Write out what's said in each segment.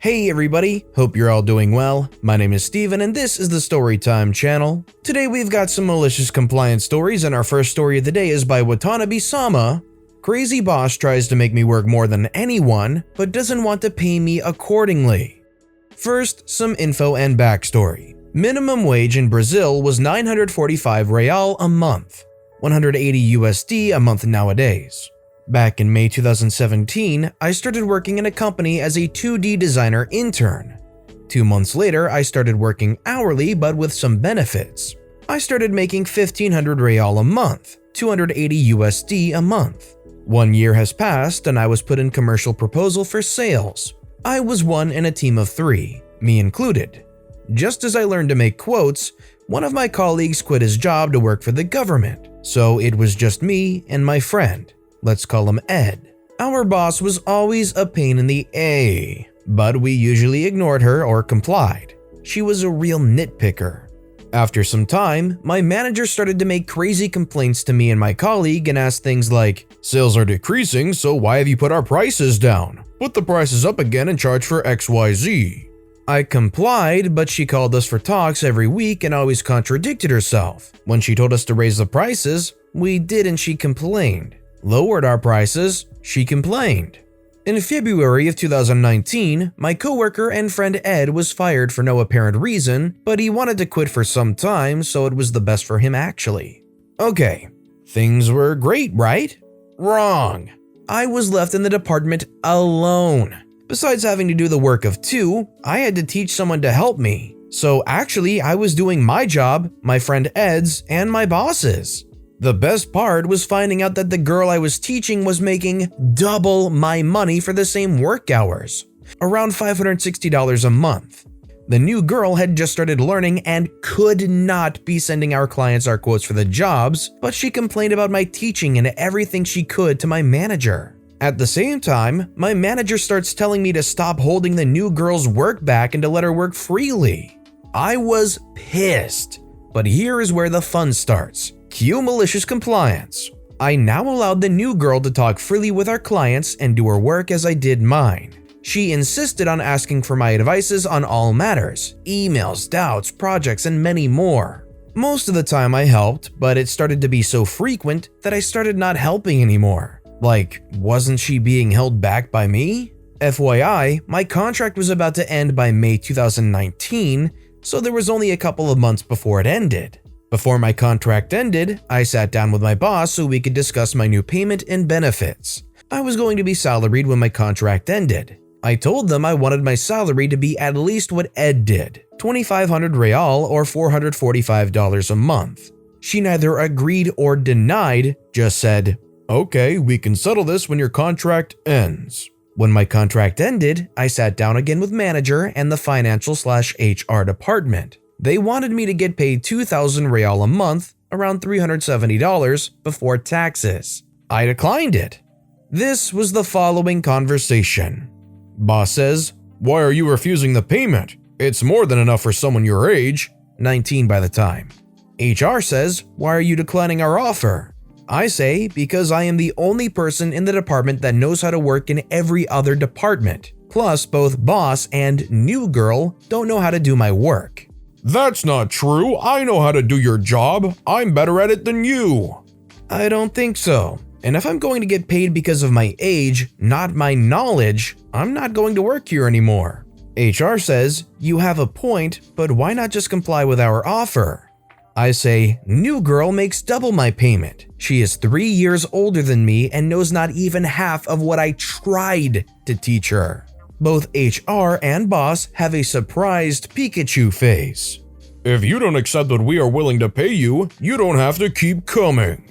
Hey everybody, hope you're all doing well. My name is Steven and this is the Storytime channel. Today we've got some malicious compliance stories and our first story of the day is by WatanabeSama. Crazy boss tries to make me work more than anyone, but doesn't want to pay me accordingly. First, some info and backstory. Minimum wage in Brazil was 945 real a month, 180 USD a month nowadays. Back in May 2017, I started working in a company as a 2D designer intern. 2 months later, I started working hourly but with some benefits. I started making 1500 real a month, 280 USD a month. 1 year has passed and I was put in commercial proposal for sales. I was one in a team of 3, me included. Just as I learned to make quotes, one of my colleagues quit his job to work for the government, so it was just me and my friend. Let's call him Ed. Our boss was always a pain in the A, but we usually ignored her or complied. She was a real nitpicker. After some time, my manager started to make crazy complaints to me and my colleague and asked things like, "Sales are decreasing, so why have you put our prices down? Put the prices up again and charge for XYZ. I complied, but she called us for talks every week and always contradicted herself. When she told us to raise the prices, we did and she complained. Lowered our prices, she complained. In February of 2019, my coworker and friend Ed was fired for no apparent reason, but he wanted to quit for some time, so it was the best for him actually. Okay, things were great, right? Wrong. I was left in the department alone. Besides having to do the work of 2, I had to teach someone to help me. So actually, I was doing my job, my friend Ed's, and my boss's. The best part was finding out that the girl I was teaching was making double my money for the same work hours, around $560 a month. The new girl had just started learning and could not be sending our clients our quotes for the jobs, but she complained about my teaching and everything she could to my manager. At the same time, my manager starts telling me to stop holding the new girl's work back and to let her work freely. I was pissed, but here is where the fun starts. Cue malicious compliance. I now allowed the new girl to talk freely with our clients and do her work as I did mine. She insisted on asking for my advices on all matters, emails, doubts, projects, and many more. Most of the time I helped, but it started to be so frequent that I started not helping anymore. Like, wasn't she being held back by me? FYI, my contract was about to end by May 2019, so there was only a couple of months before it ended. Before my contract ended, I sat down with my boss so we could discuss my new payment and benefits. I was going to be salaried when my contract ended. I told them I wanted my salary to be at least what Ed did, 2,500 real or $445 a month. She neither agreed or denied, just said, "Okay, we can settle this when your contract ends." When my contract ended, I sat down again with manager and the financial/HR department. They wanted me to get paid 2,000 real a month, around $370 before taxes. I declined it. This was the following conversation. Boss says, "Why are you refusing the payment? It's more than enough for someone your age," 19 by the time. HR says, "Why are you declining our offer?" I say, "Because I am the only person in the department that knows how to work in every other department. Plus, both boss and new girl don't know how to do my work." "That's not true. I know how to do your job. I'm better at it than you." I don't think so. And if I'm going to get paid because of my age, not my knowledge, I'm not going to work here anymore. HR says, "You have a point, but why not just comply with our offer?" I say, "New girl makes double my payment. She is 3 years older than me and knows not even half of what I tried to teach her." Both HR and boss have a surprised Pikachu face. "If you don't accept what we are willing to pay you, you don't have to keep coming."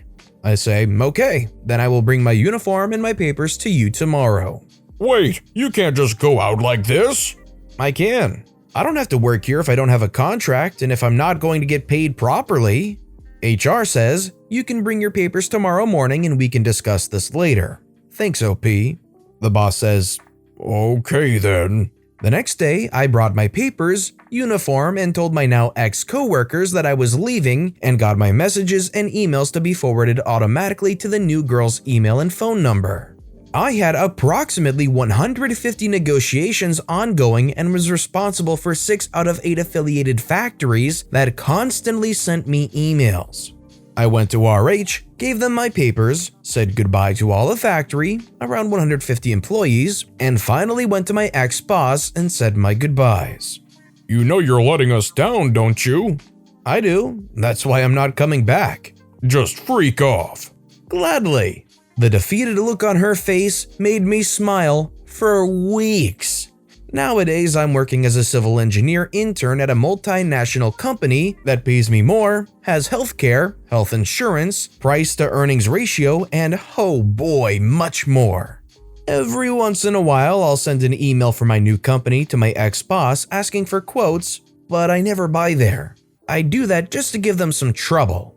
I say, "Okay, then I will bring my uniform and my papers to you tomorrow." "Wait, you can't just go out like this." "I can. I don't have to work here if I don't have a contract and if I'm not going to get paid properly." HR says, "You can bring your papers tomorrow morning and we can discuss this later. Thanks, OP." The boss says, "Okay then." The next day, I brought my papers, uniform, and told my now ex-coworkers that I was leaving and got my messages and emails to be forwarded automatically to the new girl's email and phone number. I had approximately 150 negotiations ongoing and was responsible for 6 out of 8 affiliated factories that constantly sent me emails. I went to RH, gave them my papers, said goodbye to all the factory, around 150 employees, and finally went to my ex-boss and said my goodbyes. You know you're letting us down, don't you? I do. That's why I'm not coming back. Just freak off. Gladly. The defeated look on her face made me smile for weeks. Nowadays, I'm working as a civil engineer intern at a multinational company that pays me more, has healthcare, health insurance, price to earnings ratio, and oh boy, much more. Every once in a while, I'll send an email from my new company to my ex-boss asking for quotes, but I never buy there. I do that just to give them some trouble.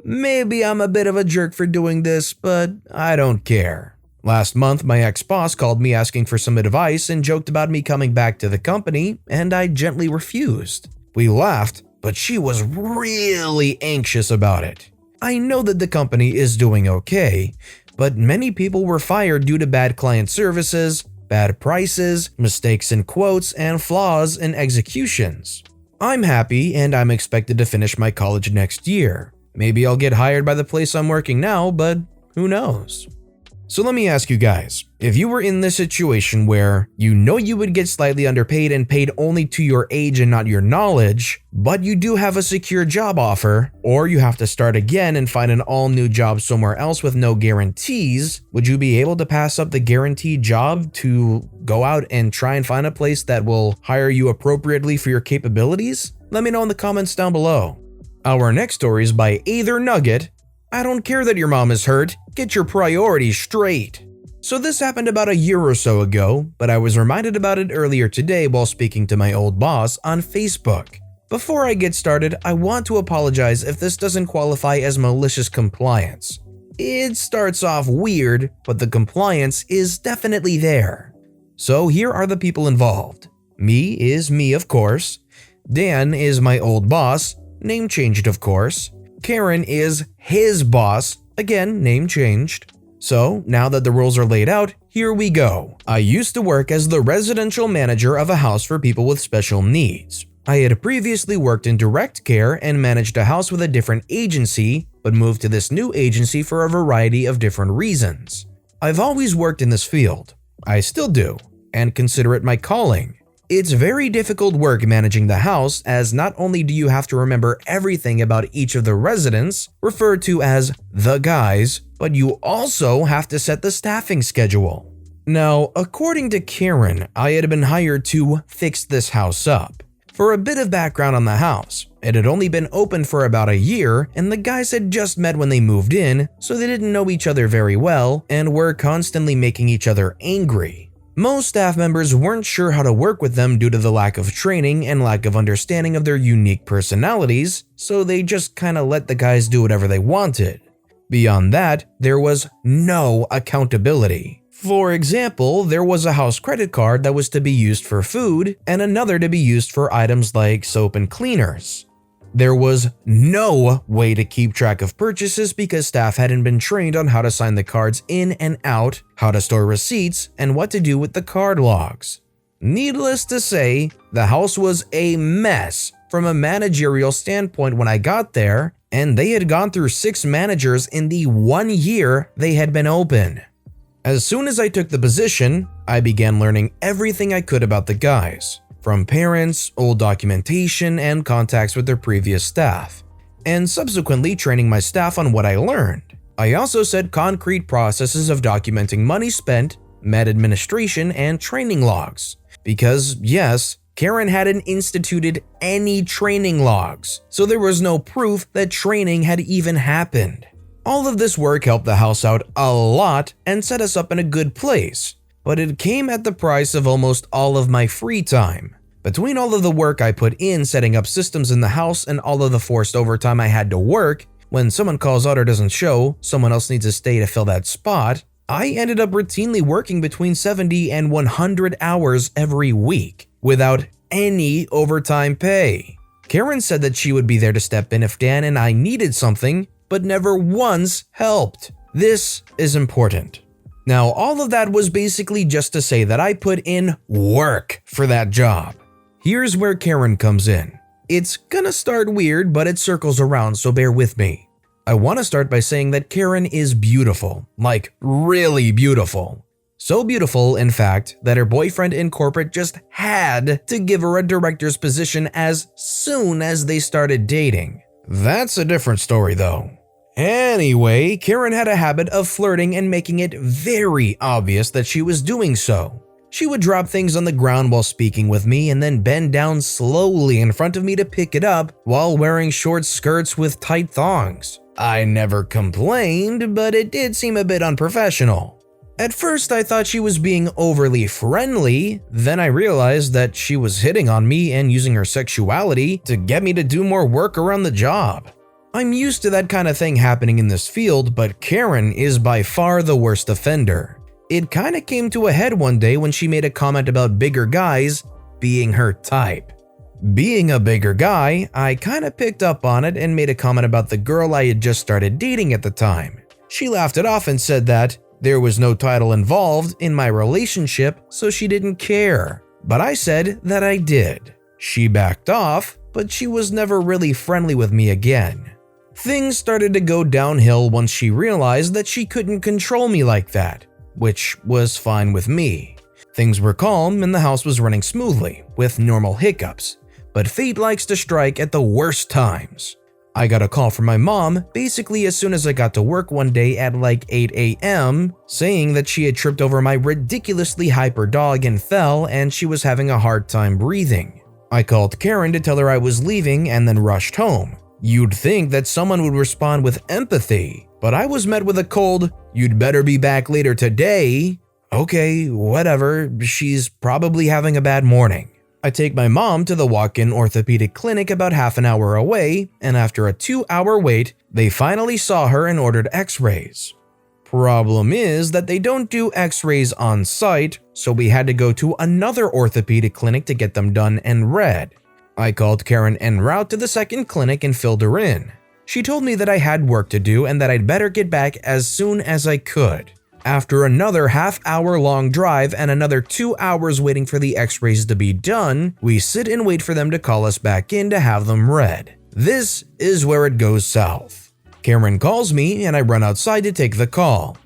Maybe I'm a bit of a jerk for doing this, but I don't care. Last month, my ex-boss called me asking for some advice and joked about me coming back to the company, and I gently refused. We laughed, but she was really anxious about it. I know that the company is doing okay, but many people were fired due to bad client services, bad prices, mistakes in quotes, and flaws in executions. I'm happy and I'm expected to finish my college next year. Maybe I'll get hired by the place I'm working now, but who knows? So let me ask you guys, if you were in this situation where you know you would get slightly underpaid and paid only to your age and not your knowledge, but you do have a secure job offer, or you have to start again and find an all-new job somewhere else with no guarantees, would you be able to pass up the guaranteed job to go out and try and find a place that will hire you appropriately for your capabilities? Let me know in the comments down below. Our next story is by AetherNugget. I don't care that your mom is hurt, get your priorities straight. So this happened about a year or so ago, but I was reminded about it earlier today while speaking to my old boss on Facebook. Before I get started, I want to apologize if this doesn't qualify as malicious compliance. It starts off weird, but the compliance is definitely there. So here are the people involved. Me is me, of course. Dan is my old boss, name changed of course. Karen is his boss, again, name changed. So, now that the rules are laid out, here we go. I used to work as the residential manager of a house for people with special needs. I had previously worked in direct care and managed a house with a different agency, but moved to this new agency for a variety of different reasons. I've always worked in this field. I still do, and consider it my calling. It's very difficult work managing the house, as not only do you have to remember everything about each of the residents, referred to as the guys, but you also have to set the staffing schedule. Now, according to Karen, I had been hired to fix this house up. For a bit of background on the house, it had only been open for about a year, and the guys had just met when they moved in, so they didn't know each other very well and were constantly making each other angry. Most staff members weren't sure how to work with them due to the lack of training and lack of understanding of their unique personalities, so they just kinda let the guys do whatever they wanted. Beyond that, there was no accountability. For example, there was a house credit card that was to be used for food and another to be used for items like soap and cleaners. There was no way to keep track of purchases because staff hadn't been trained on how to sign the cards in and out, how to store receipts, and what to do with the card logs. Needless to say, the house was a mess from a managerial standpoint when I got there, and they had gone through 6 managers in the 1 year they had been open. As soon as I took the position, I began learning everything I could about the guys. From parents, old documentation, and contacts with their previous staff, and subsequently training my staff on what I learned. I also set concrete processes of documenting money spent, med administration, and training logs. Because yes, Karen hadn't instituted any training logs, so there was no proof that training had even happened. All of this work helped the house out a lot and set us up in a good place, but it came at the price of almost all of my free time. Between all of the work I put in setting up systems in the house and all of the forced overtime I had to work, when someone calls out or doesn't show, someone else needs to stay to fill that spot, I ended up routinely working between 70 and 100 hours every week, without any overtime pay. Karen said that she would be there to step in if Dan and I needed something, but never once helped. This is important. Now, all of that was basically just to say that I put in work for that job. Here's where Karen comes in. It's gonna start weird, but it circles around, so bear with me. I want to start by saying that Karen is beautiful, like really beautiful. So beautiful, in fact, that her boyfriend in corporate just had to give her a director's position as soon as they started dating. That's a different story though. Anyway, Karen had a habit of flirting and making it very obvious that she was doing so. She would drop things on the ground while speaking with me and then bend down slowly in front of me to pick it up while wearing short skirts with tight thongs. I never complained, but it did seem a bit unprofessional. At first, I thought she was being overly friendly, then I realized that she was hitting on me and using her sexuality to get me to do more work around the job. I'm used to that kind of thing happening in this field, but Karen is by far the worst offender. It kinda came to a head one day when she made a comment about bigger guys being her type. Being a bigger guy, I kinda picked up on it and made a comment about the girl I had just started dating at the time. She laughed it off and said that there was no title involved in my relationship, so she didn't care. But I said that I did. She backed off, but she was never really friendly with me again. Things started to go downhill once she realized that she couldn't control me like that, which was fine with me. Things were calm and the house was running smoothly, with normal hiccups, but fate likes to strike at the worst times. I got a call from my mom basically as soon as I got to work one day at like 8 a.m. saying that she had tripped over my ridiculously hyper dog and fell and she was having a hard time breathing. I called Karen to tell her I was leaving and then rushed home. You'd think that someone would respond with empathy, but I was met with a cold, "You'd better be back later today." Okay, whatever, she's probably having a bad morning. I take my mom to the walk-in orthopedic clinic about half an hour away, and after a 2-hour wait, they finally saw her and ordered x-rays. Problem is that they don't do x-rays on site, so we had to go to another orthopedic clinic to get them done and read. I called Karen en route to the second clinic and filled her in. She told me that I had work to do and that I'd better get back as soon as I could. After another half-hour-long drive and another 2 hours waiting for the x-rays to be done, we sit and wait for them to call us back in to have them read. This is where it goes south. Karen calls me and I run outside to take the call.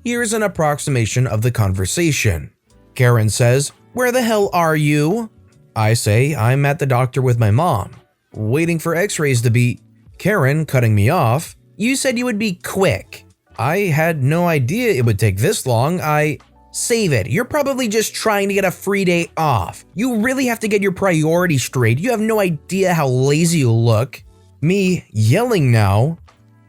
Here's an approximation of the conversation. Karen says, "Where the hell are you?" I say I'm at the doctor with my mom, waiting for x-rays to be… Karen, cutting me off, "You said you would be quick." I had no idea it would take this long. Save it. You're probably just trying to get a free day off. You really have to get your priorities straight. You have no idea how lazy you look. Me yelling now.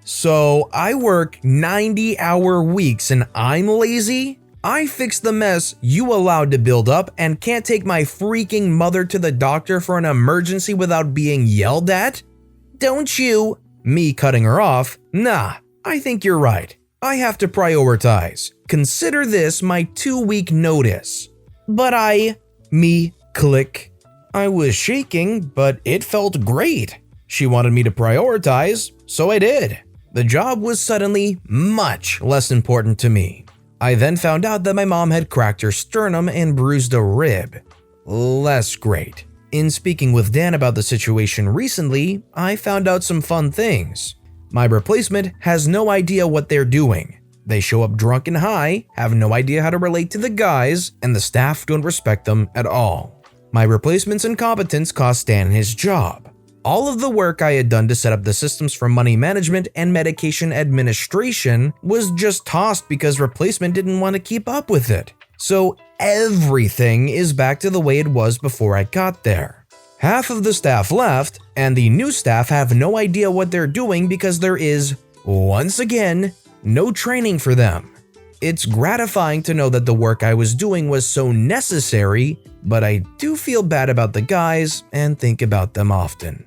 So I work 90-hour weeks and I'm lazy? I fixed the mess you allowed to build up and can't take my freaking mother to the doctor for an emergency without being yelled at? Don't you… Me cutting her off. Nah, I think you're right. I have to prioritize. Consider this my 2-week notice. But Me click. I was shaking, but it felt great. She wanted me to prioritize, so I did. The job was suddenly much less important to me. I then found out that my mom had cracked her sternum and bruised a rib. Less great. In speaking with Dan about the situation recently, I found out some fun things. My replacement has no idea what they're doing. They show up drunk and high, have no idea how to relate to the guys, and the staff don't respect them at all. My replacement's incompetence cost Dan his job. All of the work I had done to set up the systems for money management and medication administration was just tossed because replacement didn't want to keep up with it. So everything is back to the way it was before I got there. Half of the staff left, and the new staff have no idea what they're doing because there is, once again, no training for them. It's gratifying to know that the work I was doing was so necessary, but I do feel bad about the guys and think about them often.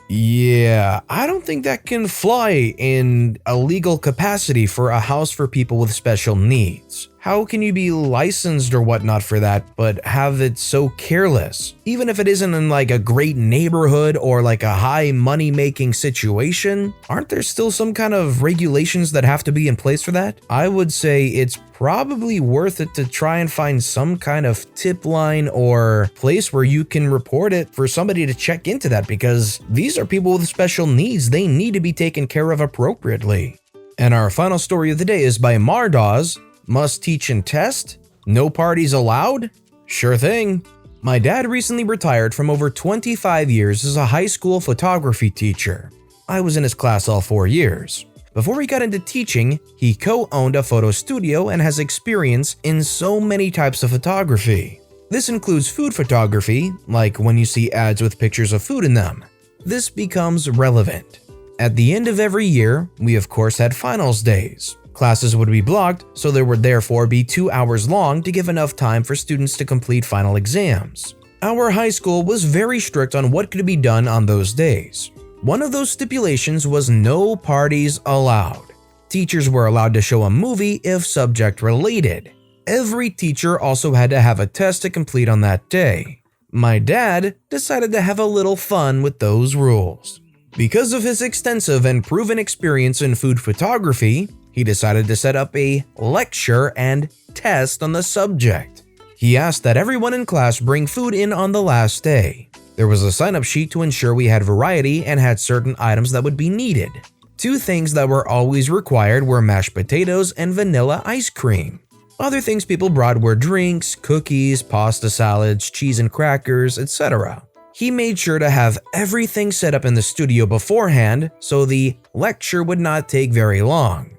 Yeah, I don't think that can fly in a legal capacity for a house for people with special needs. How can you be licensed or whatnot for that, but have it so careless? Even if it isn't in like a great neighborhood or like a high money making situation, aren't there still some kind of regulations that have to be in place for that? I would say it's probably worth it to try and find some kind of tip line or place where you can report it for somebody to check into that, because these are people with special needs. They need to be taken care of appropriately. And our final story of the day is by Mardaws. Must teach and test? No parties allowed? Sure thing. My dad recently retired from over 25 years as a high school photography teacher. I was in his class all 4 years. Before he got into teaching, he co-owned a photo studio and has experience in so many types of photography. This includes food photography, like when you see ads with pictures of food in them. This becomes relevant. At the end of every year, we of course had finals days. Classes would be blocked, so they would therefore be 2 hours long to give enough time for students to complete final exams. Our high school was very strict on what could be done on those days. One of those stipulations was no parties allowed. Teachers were allowed to show a movie if subject related. Every teacher also had to have a test to complete on that day. My dad decided to have a little fun with those rules. Because of his extensive and proven experience in food photography, he decided to set up a lecture and test on the subject. He asked that everyone in class bring food in on the last day. There was a sign-up sheet to ensure we had variety and had certain items that would be needed. 2 things that were always required were mashed potatoes and vanilla ice cream. Other things people brought were drinks, cookies, pasta salads, cheese and crackers, etc. He made sure to have everything set up in the studio beforehand so the lecture would not take very long.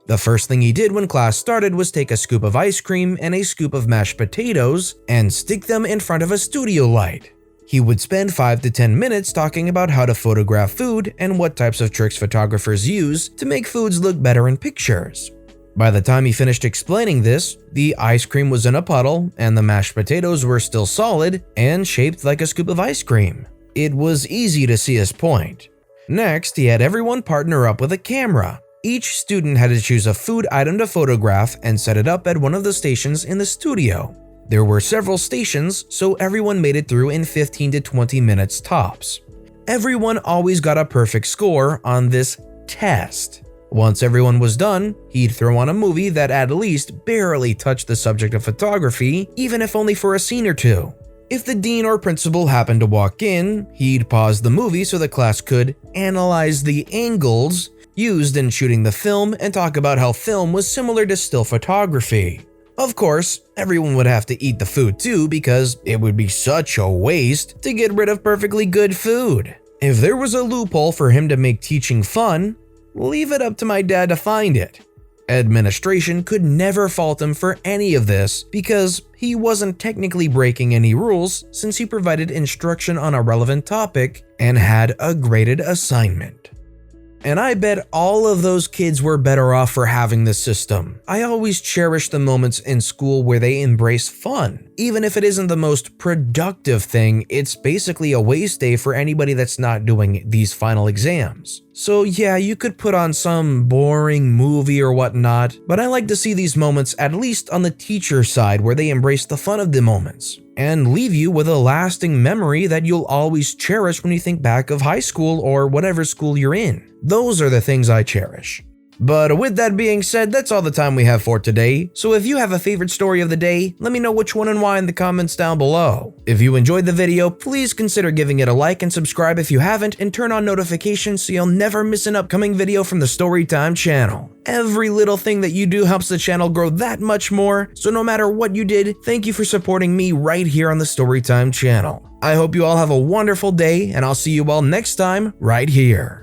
The first thing he did when class started was take a scoop of ice cream and a scoop of mashed potatoes and stick them in front of a studio light. He would spend 5 to 10 minutes talking about how to photograph food and what types of tricks photographers use to make foods look better in pictures. By the time he finished explaining this, the ice cream was in a puddle and the mashed potatoes were still solid and shaped like a scoop of ice cream. It was easy to see his point. Next, he had everyone partner up with a camera. Each student had to choose a food item to photograph and set it up at one of the stations in the studio. There were several stations, so everyone made it through in 15 to 20 minutes tops. Everyone always got a perfect score on this test. Once everyone was done, he'd throw on a movie that at least barely touched the subject of photography, even if only for a scene or two. If the dean or principal happened to walk in, he'd pause the movie so the class could analyze the angles used in shooting the film and talk about how film was similar to still photography. Of course, everyone would have to eat the food too, because it would be such a waste to get rid of perfectly good food. If there was a loophole for him to make teaching fun, leave it up to my dad to find it. Administration could never fault him for any of this because he wasn't technically breaking any rules since he provided instruction on a relevant topic and had a graded assignment. And I bet all of those kids were better off for having this system. I always cherish the moments in school where they embrace fun. Even if it isn't the most productive thing, it's basically a waste day for anybody that's not doing these final exams. So yeah, you could put on some boring movie or whatnot, but I like to see these moments at least on the teacher side where they embrace the fun of the moments and leave you with a lasting memory that you'll always cherish when you think back of high school or whatever school you're in. Those are the things I cherish. But with that being said, that's all the time we have for today. So if you have a favorite story of the day, let me know which one and why in the comments down below. If you enjoyed the video, please consider giving it a like and subscribe if you haven't, and turn on notifications so you'll never miss an upcoming video from the Storytime channel. Every little thing that you do helps the channel grow that much more, so no matter what you did, thank you for supporting me right here on the Storytime channel. I hope you all have a wonderful day, and I'll see you all next time right here.